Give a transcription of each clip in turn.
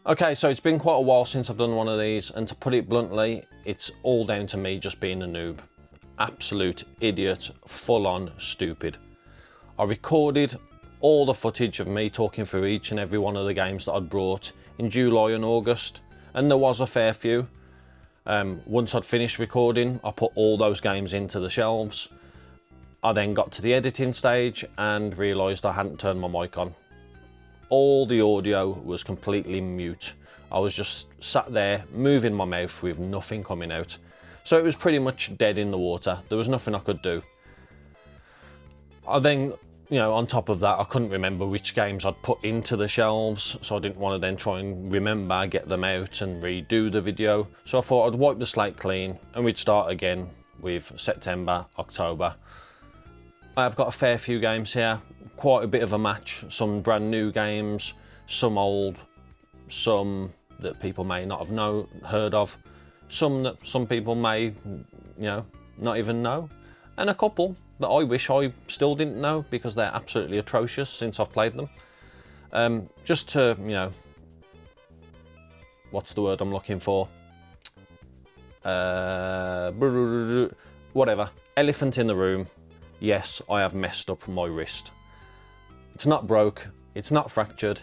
Okay, so it's been quite a while since I've done one of these, and to put it bluntly, it's all down to me just being a noob. Absolute idiot, full on stupid. I recorded all the footage of me talking through each and every one of the games that I'd brought in July and August, and there was a fair few. Once I'd finished recording, I put all those games into the shelves. I then got to the editing stage and realised I hadn't turned my mic on. All the audio was completely mute. I was just sat there moving my mouth with nothing coming out. So it was pretty much dead in the water. There was nothing I could do. I then, on top of that, I couldn't remember which games I'd put into the shelves, so I didn't want to then try and remember, get them out and redo the video. So I thought I'd wipe the slate clean and we'd start again with September, October. I've got a fair few games here, quite a bit of a match, some brand new games, some old, some that people may not have heard of, some that some people may, not even know, and a couple that I wish I still didn't know because they're absolutely atrocious since I've played them. Just to, what's the word I'm looking for? Whatever, elephant in the room. Yes, I have messed up my wrist. It's not broke, it's not fractured.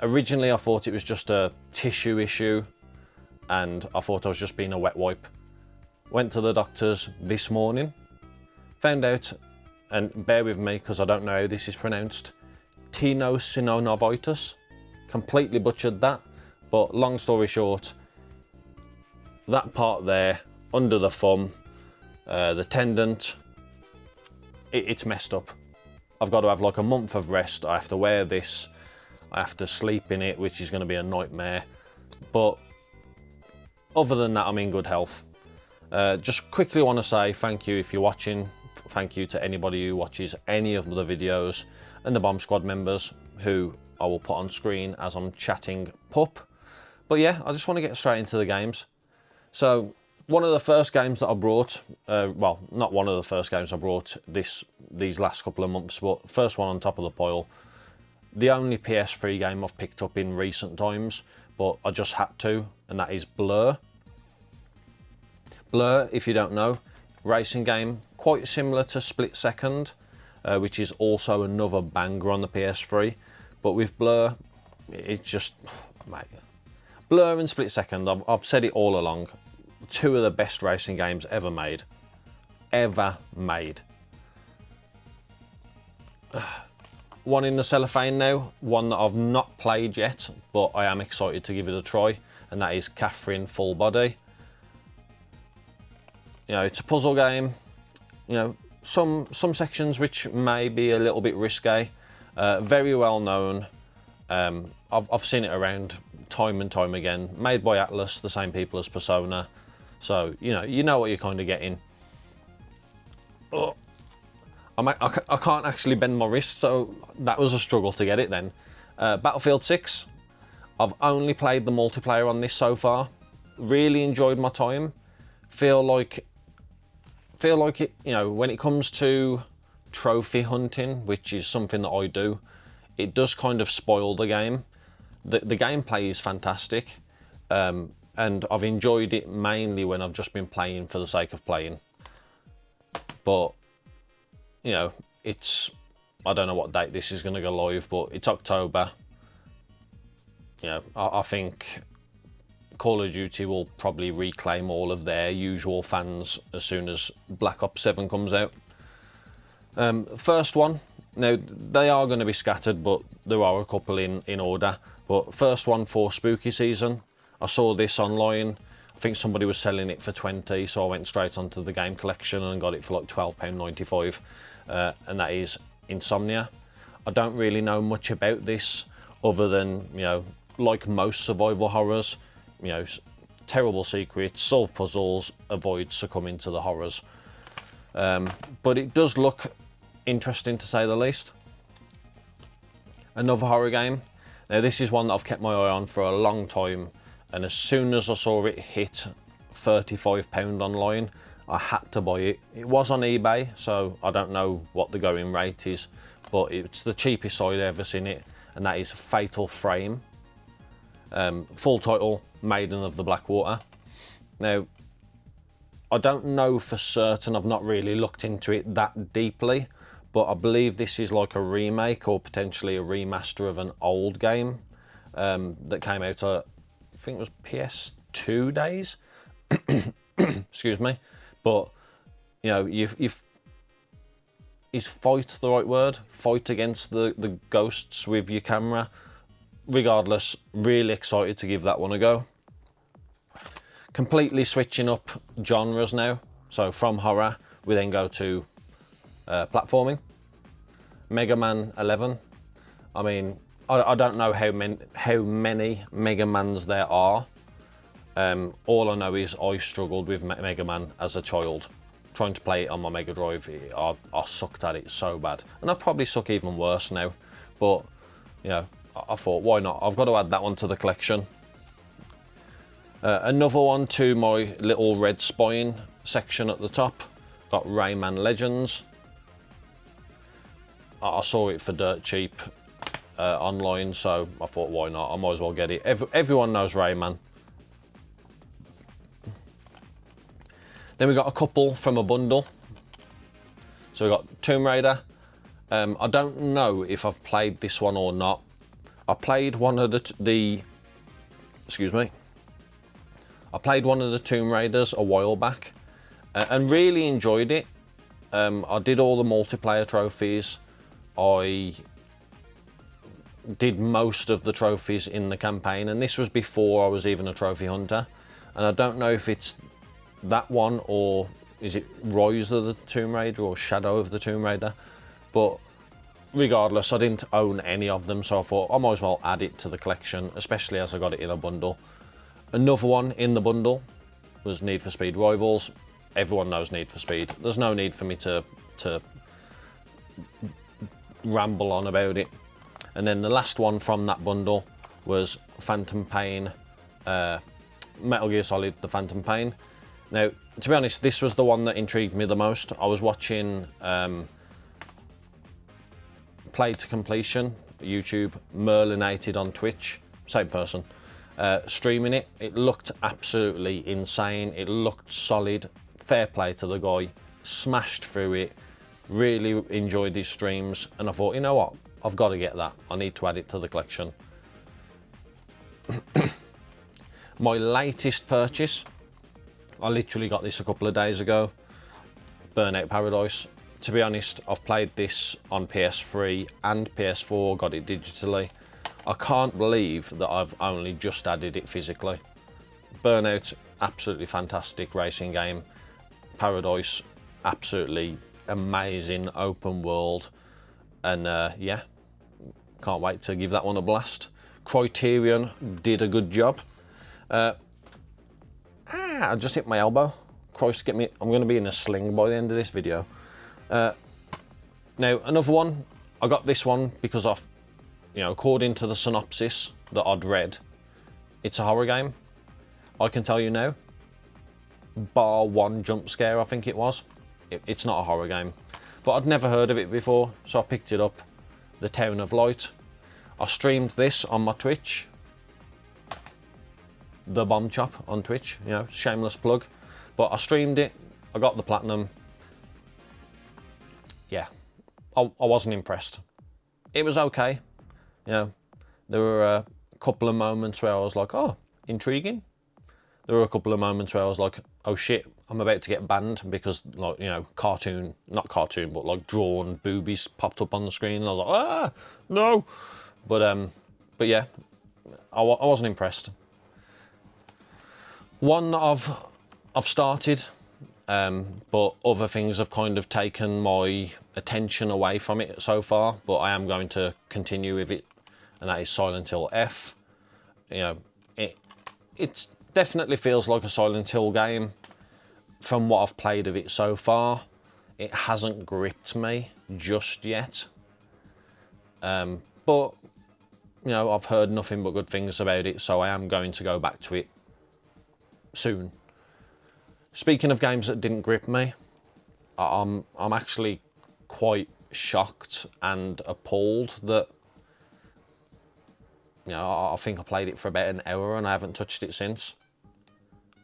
Originally I thought it was just a tissue issue and I thought I was just being a wet wipe. Went to the doctors this morning, found out, and bear with me because I don't know how this is pronounced, tenosynovitis. Completely butchered that, but long story short, that part there, under the thumb, the tendon, it's messed up. I've got to have like a month of rest. I have to wear this. I have to sleep in it, which is going to be a nightmare. But other than that, I'm in good health. Just quickly want to say thank you if you're watching. Thank you to anybody who watches any of the videos and the Bomb Squad members who I will put on screen as I'm chatting pup. But yeah, I just want to get straight into the games. So one of the first games that I brought, well, not one of the first games I brought these last couple of months, but first one on top of the pile. The only PS3 game I've picked up in recent times, but I just had to, and that is Blur. Blur, if you don't know, racing game, quite similar to Split Second, which is also another banger on the PS3. But with Blur, it's just, mate, Blur and Split Second, I've said it all along, two of the best racing games ever made. Ever made. One in the cellophane now, one that I've not played yet, but I am excited to give it a try, and that is Catherine Full Body. It's a puzzle game. Some sections which may be a little bit risque. Very well known. I've seen it around time and time again. Made by Atlas, the same people as Persona. So, you know what you're kind of getting. Oh, I can't actually bend my wrist, so that was a struggle to get it then. Battlefield 6. I've only played the multiplayer on this so far. Really enjoyed my time. Feel like it, when it comes to trophy hunting, which is something that I do, it does kind of spoil the game. The gameplay is fantastic. And I've enjoyed it mainly when I've just been playing for the sake of playing. But, I don't know what date this is going to go live, but it's October. I think Call of Duty will probably reclaim all of their usual fans as soon as Black Ops 7 comes out. First one, now they are going to be scattered, but there are a couple in order. But first one for spooky season. I saw this online. I think somebody was selling it for 20, so I went straight onto the game collection and got it for like £12.95. And that is Insomnia. I don't really know much about this other than, like most survival horrors, terrible secrets, solve puzzles, avoid succumbing to the horrors. But it does look interesting to say the least. Another horror game. Now this is one that I've kept my eye on for a long time, and as soon as I saw it hit £35 online, I had to buy it. It was on eBay, so I don't know what the going rate is, but it's the cheapest I'd ever seen it, and that is Fatal Frame. Full title, Maiden of the Blackwater. Now, I don't know for certain, I've not really looked into it that deeply, but I believe this is like a remake or potentially a remaster of an old game that came out, I think it was PS2 days. Excuse me. But, you know, is fight the right word? Fight against the ghosts with your camera. Regardless, really excited to give that one a go. Completely switching up genres now. So from horror, we then go to platforming. Mega Man 11. I mean, I don't know how many Mega Mans there are. All I know is I struggled with Mega Man as a child. Trying to play it on my Mega Drive, I sucked at it so bad. And I probably suck even worse now. But, you know, I thought, why not? I've got to add that one to the collection. Another one to my little red spine section at the top. Got Rayman Legends. I saw it for dirt cheap online, so I thought, why not? I might as well get it. Everyone knows Rayman. Then we got a couple from a bundle. So we got Tomb Raider. I don't know if I've played this one or not. I played one of excuse me. I played one of the Tomb Raiders a while back and really enjoyed it. I did all the multiplayer trophies. I did most of the trophies in the campaign, and this was before I was even a trophy hunter. And I don't know if it's that one or is it Rise of the Tomb Raider or Shadow of the Tomb Raider, but regardless, I didn't own any of them, so I thought I might as well add it to the collection, especially as I got it in a bundle. Another one in the bundle was Need for Speed Rivals. Everyone knows Need for Speed. There's no need for me to ramble on about it. And then the last one from that bundle was Phantom Pain, Metal Gear Solid, the Phantom Pain. Now, to be honest, this was the one that intrigued me the most. I was watching Play to Completion, YouTube, Merlinated on Twitch, same person, streaming it. It looked absolutely insane. It looked solid. Fair play to the guy. Smashed through it. Really enjoyed his streams. And I thought, you know what? I've got to get that. I need to add it to the collection. My latest purchase, I literally got this a couple of days ago. Burnout Paradise. To be honest, I've played this on PS3 and PS4, got it digitally. I can't believe that I've only just added it physically. Burnout, absolutely fantastic racing game. Paradise, absolutely amazing open world. And yeah, can't wait to give that one a blast. Criterion did a good job. I just hit my elbow. Christ, get me, I'm going to be in a sling by the end of this video. Now, another one, I got this one because of, according to the synopsis that I'd read, it's a horror game. I can tell you now, bar one jump scare, I think it was, it's not a horror game. But I'd never heard of it before, so I picked it up. The Town of Light. I streamed this on my Twitch. The Bomb Chop on Twitch, shameless plug. But I streamed it, I got the platinum. Yeah, I wasn't impressed. It was okay. There were a couple of moments where I was like, oh, intriguing. There were a couple of moments where I was like, oh shit, I'm about to get banned because, like, cartoon, not cartoon, but like drawn boobies popped up on the screen. And I was like, ah, no. But yeah, I wasn't impressed. One that I've started, but other things have kind of taken my attention away from it so far, but I am going to continue with it, and that is Silent Hill F. It definitely feels like a Silent Hill game. From what I've played of it so far, it hasn't gripped me just yet. But, I've heard nothing but good things about it, so I am going to go back to it soon. Speaking of games that didn't grip me, I'm actually quite shocked and appalled that You know, I think I played it for about an hour and I haven't touched it since.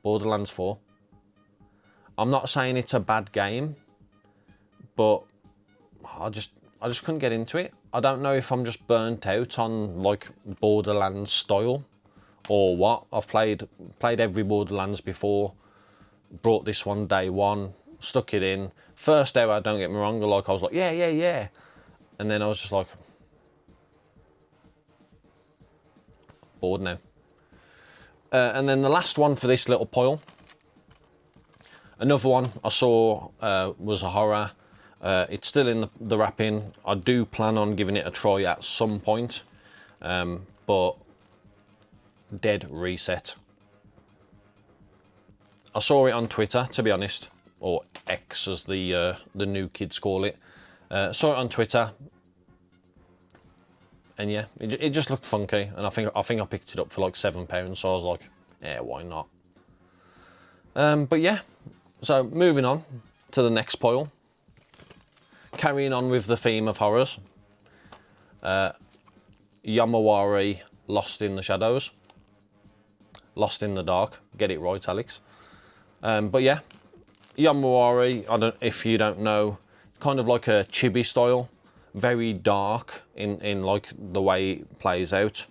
Borderlands 4. I'm not saying it's a bad game, but I just couldn't get into it. I don't know if I'm just burnt out on like Borderlands style or what. I've played every Borderlands before, brought this one day one, stuck it in. First hour, don't get me wrong, like I was like, yeah. And then I was just like, bored now. And then the last one for this little pile, another one I saw was a horror. It's still in the wrapping. I do plan on giving it a try at some point, but Dead Reset. I saw it on Twitter, to be honest, or X as the new kids call it. Saw it on Twitter, and yeah, it just looked funky, and I think I picked it up for like £7, so I was like, yeah, why not? But yeah, so moving on to the next pile. Carrying on with the theme of horrors. Yamawari Lost in the Shadows. Lost in the Dark. Get it right, Alex. But yeah, Yamawari, if you don't know, kind of like a chibi style. Very dark in like the way it plays out.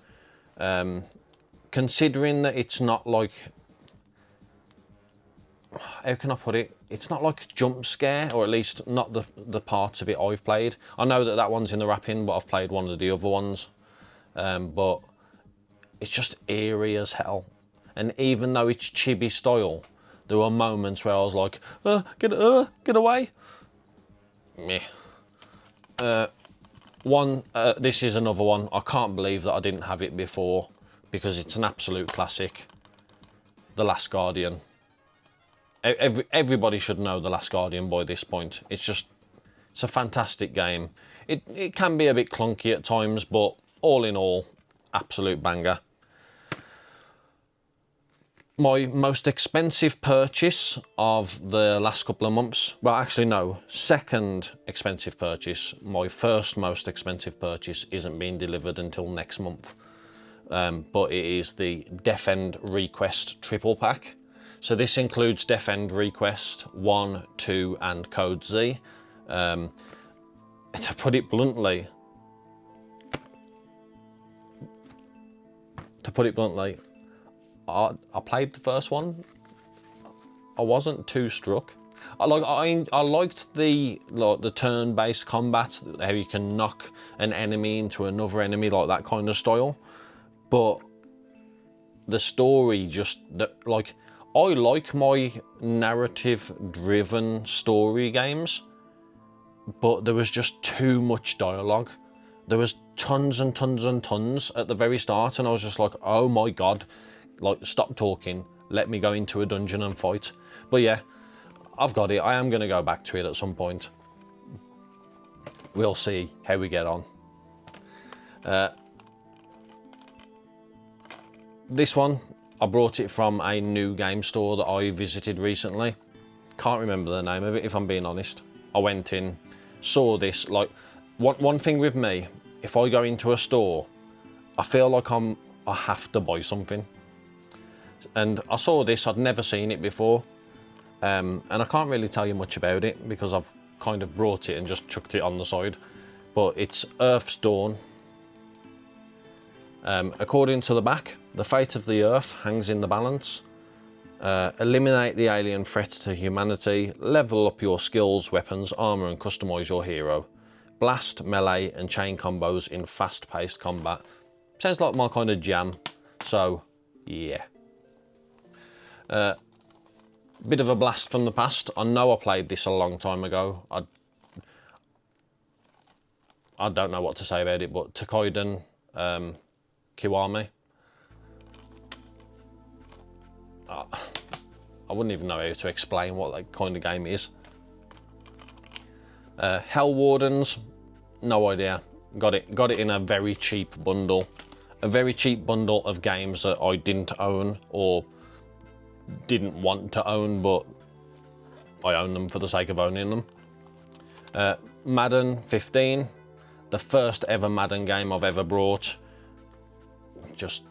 Considering that it's not like, how can I put it? It's not like jump scare, or at least not the parts of it I've played. I know that one's in the wrapping, but I've played one of the other ones. But it's just eerie as hell. And even though it's chibi style, there were moments where I was like, get away. Meh. This is another one. I can't believe that I didn't have it before, because it's an absolute classic. The Last Guardian. Everybody should know The Last Guardian by this point. It's a fantastic game. It can be a bit clunky at times, but all in all, absolute banger. My most expensive purchase of the last couple of months, well actually no, second expensive purchase. My first most expensive purchase isn't being delivered until next month. But it is the Defend Request triple pack. So this includes Defend Request 1, 2 and Code Z. To put it bluntly, I played the first one. I wasn't too struck. I liked the turn-based combat, how you can knock an enemy into another enemy, like that kind of style. But the story I like my narrative-driven story games, but there was just too much dialogue. There was tons and tons and tons at the very start, and I was just like, oh my god. Like, stop talking, let me go into a dungeon and fight. But yeah, I've got it. I am going to go back to it at some point. We'll see how we get on. This one, I brought it from a new game store that I visited recently. Can't remember the name of it, if I'm being honest. I went in, saw this. Like, one thing with me, if I go into a store, I feel like I have to buy something. And I saw this, I'd never seen it before, and I can't really tell you much about it because I've kind of brought it and just chucked it on the side. But it's Earth's Dawn. According to the back, the fate of the Earth hangs in the balance. Eliminate the alien threat to humanity, level up your skills, weapons, armor and customize your hero. Blast, melee and chain combos in fast-paced combat. Sounds like my kind of jam, so yeah. Bit of a blast from the past. I know I played this a long time ago. I don't know what to say about it, but Takoiden Kiwami. I wouldn't even know how to explain what that kind of game is. Hell Wardens, no idea. Got it in a very cheap bundle. A very cheap bundle of games that I didn't own or didn't want to own, but I own them for the sake of owning them. Madden 15, the first ever Madden game I've ever brought. just,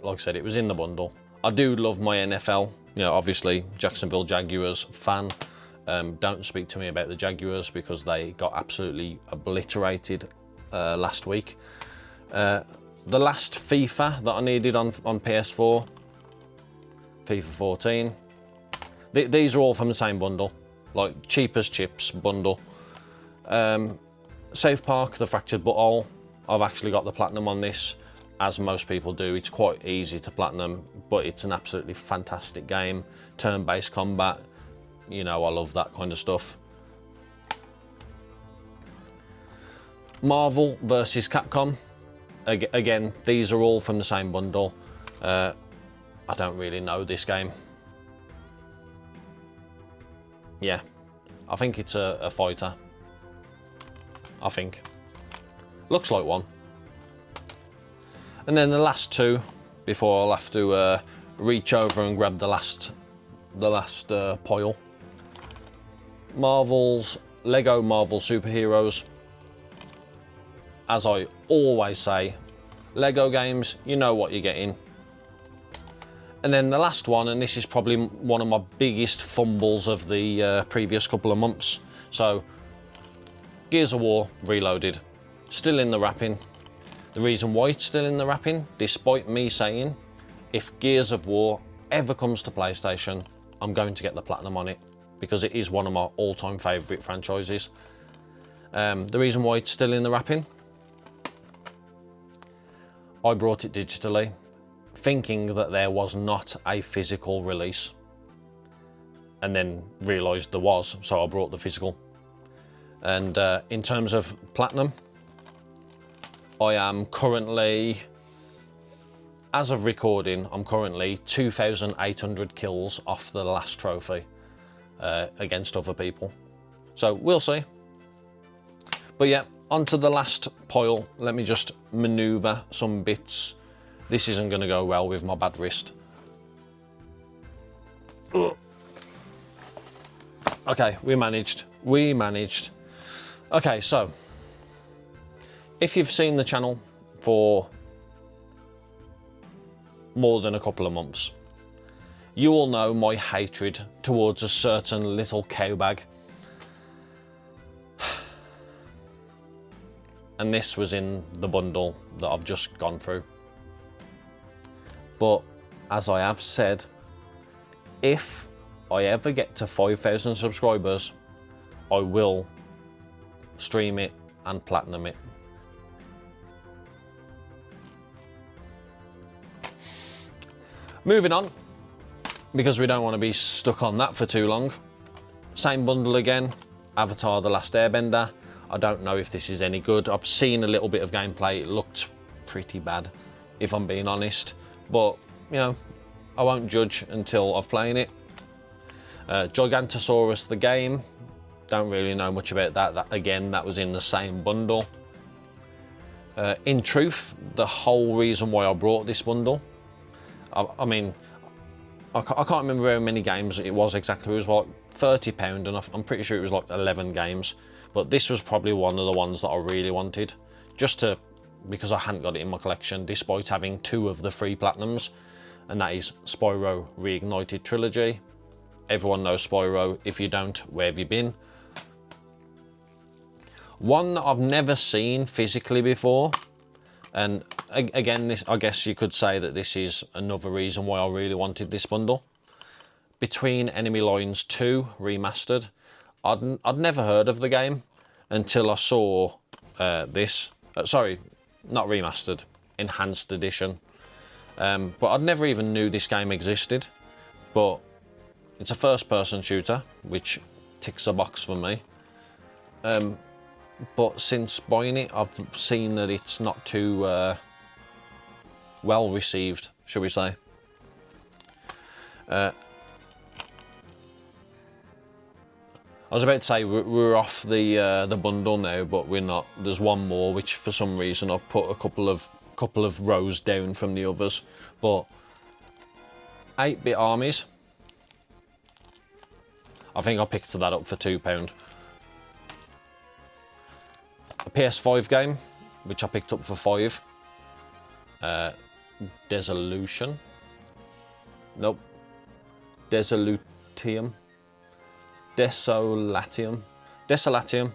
like I said, it was in the bundle. I do love my NFL, you know, obviously Jacksonville Jaguars fan. Don't speak to me about the Jaguars because they got absolutely obliterated last week. The last FIFA that I needed on PS4, FIFA 14. These are all from the same bundle, like cheap as chips bundle. South Park, The Fractured Butthole. I've actually got the platinum on this, as most people do. It's quite easy to platinum, but it's an absolutely fantastic game. Turn-based combat, you know, I love that kind of stuff. Marvel versus Capcom. Again, these are all from the same bundle. I don't really know this game. Yeah, I think it's a fighter. I think. Looks like one. And then the last two, before I'll have to reach over and grab the last pile. Lego Marvel Superheroes. As I always say, Lego games, you know what you're getting. And then the last one, and this is probably one of my biggest fumbles of the previous couple of months. So, Gears of War Reloaded, still in the wrapping. The reason why it's still in the wrapping, despite me saying, if Gears of War ever comes to PlayStation, I'm going to get the platinum on it, because it is one of my all-time favourite franchises. The reason why it's still in the wrapping, I brought it digitally, thinking that there was not a physical release, and then realised there was, so I brought the physical. And in terms of platinum, I am currently, as of recording, I'm currently 2,800 kills off the last trophy against other people. So we'll see. But yeah, onto the last pile. Let me just manoeuvre some bits. This isn't going to go well with my bad wrist. Ugh. Okay, we managed. Okay, so if you've seen the channel for more than a couple of months, you will know my hatred towards a certain little cowbag. And this was in the bundle that I've just gone through. But as I have said, if I ever get to 5,000 subscribers, I will stream it and platinum it. Moving on, because we don't want to be stuck on that for too long. Same bundle again, Avatar: The Last Airbender. I don't know if this is any good. I've seen a little bit of gameplay. It looked pretty bad, if I'm being honest. But, you know, I won't judge until I've played it. Gigantosaurus the game. Don't really know much about that. Again, that was in the same bundle. In truth, the whole reason why I brought this bundle, I mean, I can't remember how many games it was exactly. It was like £30, and I'm pretty sure it was like 11 games. But this was probably one of the ones that I really wanted, because I hadn't got it in my collection, despite having 2 of the 3 platinums, and that is Spyro Reignited Trilogy. Everyone knows Spyro. If you don't, where have you been? One that I've never seen physically before, and again, I guess you could say that this is another reason why I really wanted this bundle. Between Enemy Lines 2 Remastered. I'd never heard of the game until I saw this. Sorry, not remastered, enhanced edition. But I'd never even knew this game existed. But it's a first-person shooter, which ticks a box for me. But since buying it, I've seen that it's not too well received, shall we say. I was about to say we're off the bundle now, but we're not. There's one more, which for some reason I've put a couple of rows down from the others. But 8-bit armies. I think I picked that up for £2. A PS5 game, which I picked up for £5. Desolution. Nope. Desolutium. Desolatium. Desolatium.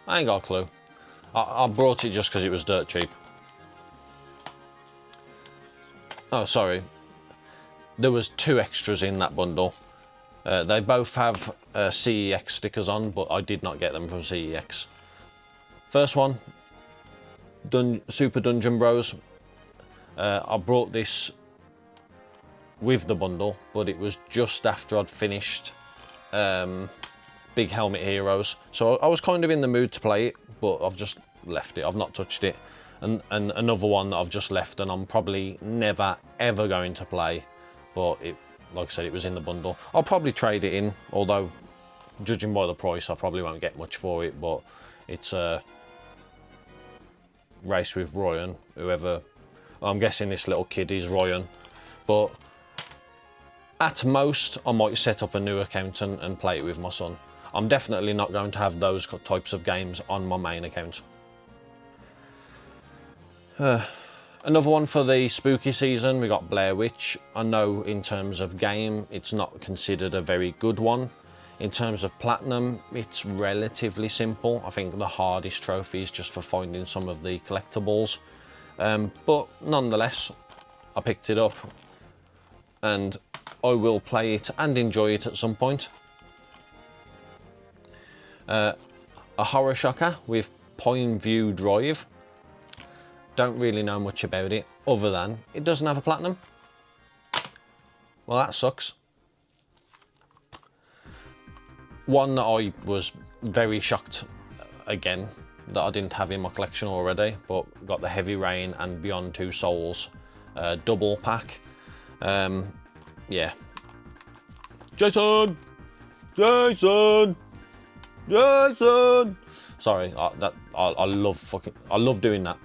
I ain't got a clue. I brought it just because it was dirt cheap. Oh, sorry. There was 2 extras in that bundle. They both have CEX stickers on, but I did not get them from CEX. First one, Super Dungeon Bros. I brought this with the bundle, but it was just after I'd finished Big Helmet Heroes. So I was kind of in the mood to play it, but I've just left it. I've not touched it. And another one that I've just left and I'm probably never ever going to play, but it, like I said, it was in the bundle. I'll probably trade it in, although judging by the price I probably won't get much for it, but it's a race with Ryan, whoever, I'm guessing this little kid is Ryan, but at most I might set up a new account and play it with my son. I'm definitely not going to have those types of games on my main account. Another one for the spooky season, we got Blair Witch. I know in terms of game, it's not considered a very good one. In terms of platinum, it's relatively simple. I think the hardest trophy is just for finding some of the collectibles. But nonetheless, I picked it up and I will play it and enjoy it at some point. A horror shocker with Point View Drive. Don't really know much about it other than it doesn't have a platinum. Well, that sucks. One that I was very shocked again that I didn't have in my collection already, but got the Heavy Rain and Beyond Two Souls double pack. Yeah. Jason! Jason! Jason! Sorry, I love doing that.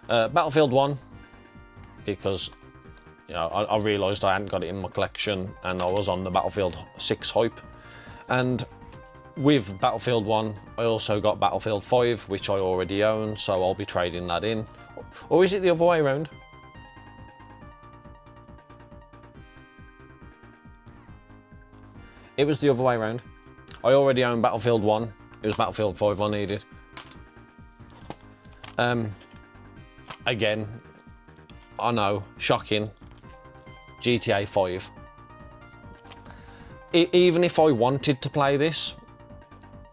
Battlefield 1, because you know I realised I hadn't got it in my collection and I was on the Battlefield 6 hype. And with Battlefield 1, I also got Battlefield 5, which I already own, so I'll be trading that in. Or is it the other way around? It was the other way around. I already own Battlefield 1. It was Battlefield 5 I needed. Again, I know, shocking. GTA 5. Even if I wanted to play this,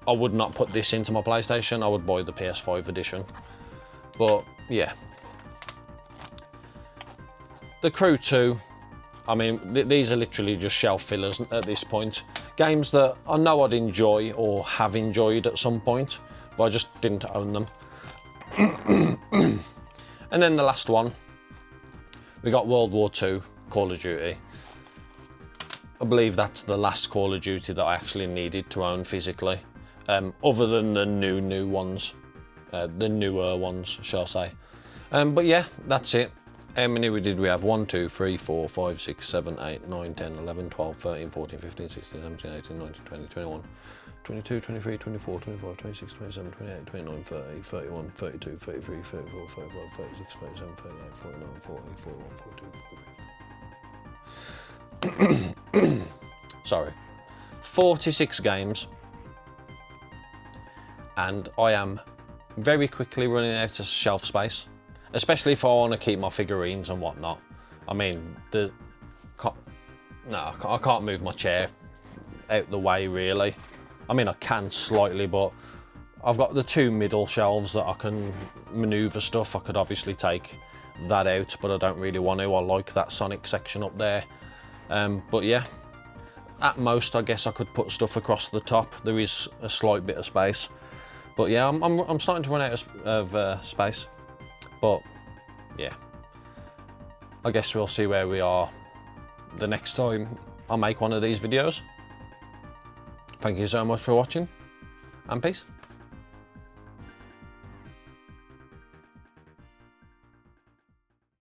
I would not put this into my PlayStation. I would buy the PS5 edition. But yeah. The Crew 2, I mean, these are literally just shelf fillers at this point. Games that I know I'd enjoy or have enjoyed at some point, but I just didn't own them. And then the last one, we got World War II Call of Duty. I believe that's the last Call of Duty that I actually needed to own physically, other than the new ones, the newer ones, shall I say. But yeah, that's it. How many did we have? 1, 2, 3, 4, 5, 6, 7, 8, 9, 10, 11, 12, 13, 14, 15, 16, 17, 18, 19, 20, 21, 22, 23, 24, 25, 26, 27, 28, 29, 30, 31, 32, 33, 34, 35, 36, 37, 38, 49, 40, 41, 42, 43. Sorry. 46 games. And I am very quickly running out of shelf space. Especially if I want to keep my figurines and whatnot. I mean, I can't move my chair out the way really. I mean, I can slightly, but I've got the 2 middle shelves that I can maneuver stuff. I could obviously take that out, but I don't really want to. I like that Sonic section up there. But yeah, at most, I guess I could put stuff across the top. There is a slight bit of space. But yeah, I'm starting to run out of space. But yeah, I guess we'll see where we are the next time I make one of these videos. Thank you so much for watching, and peace.